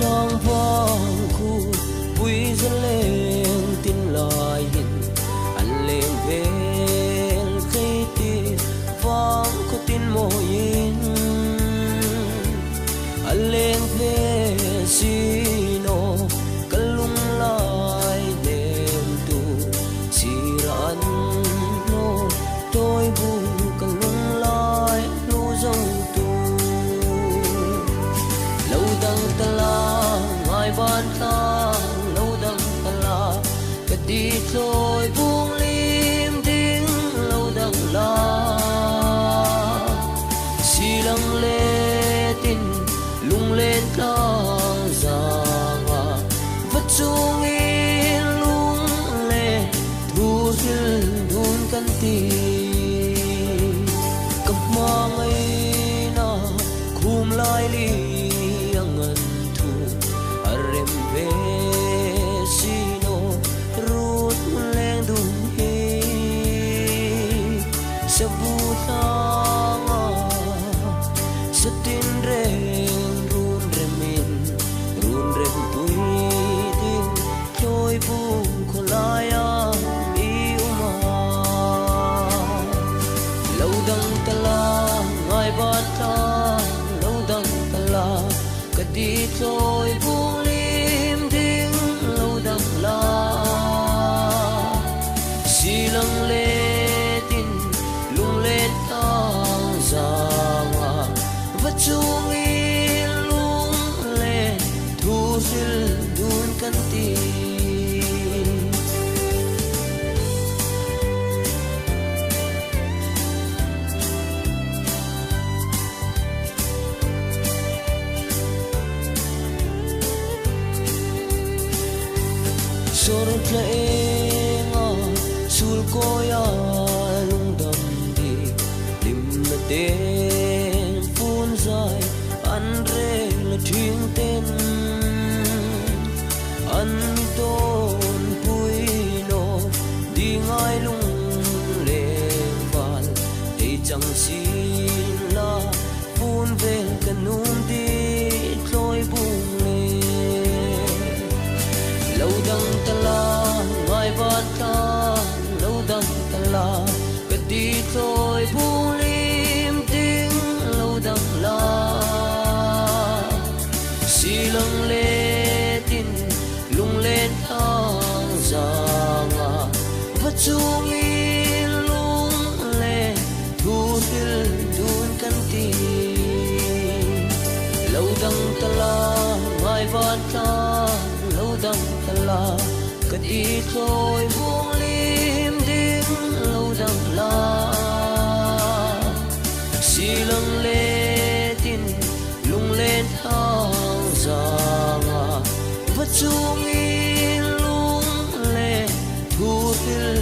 lang vang khu bụi dân lên tin lời hình anh lên về khi ti vang có tin mô yên anh lên về sino kalung lại đêm tu chỉ ra anh nô tôi buồn kalung lại lu dòng tu lâu đằng ta la mai ban ta lâu đằng ta la cái đi thôi buông lim tiếng lâu đằng la xì lăng lê tin lung lên càng giang vật chung yên lung lê thu hill đun căn tì cầm mang ấy na khum lai li angan thu arem ve sino rut leng dun hi sabutanga satin reng run rem tui ding trôi buông khổ lai mi uma lâu đằng ta la ngài bát ta lâu đằng ta la cái đi trôi buông lim ding lâu đằng la xì lăng lê tin lung lên tang giang vật chung yên lung lên thu hill đun căn tì sorot la enga sul koya lung dam di lim na ten phun dài an re la thing ten an ton pui no đi ngai lung lên van để chẳng xin la phun về kanum đi trôi buông lên lâu đằng ta la ngài bát ta lâu đằng ta la cái đi trôi buông lim tiếng lâu đằng la xì lăng lê tin lung lên thang giang vật chung yên lung lê thu hill đun căn tì lâu đằng ta la ngài bát ta lâu đằng ta la cái đi trôi buông lim tiếng lâu đằng la xì lăng lê tin lung lên thang giang vật chung yên lung lê thu hill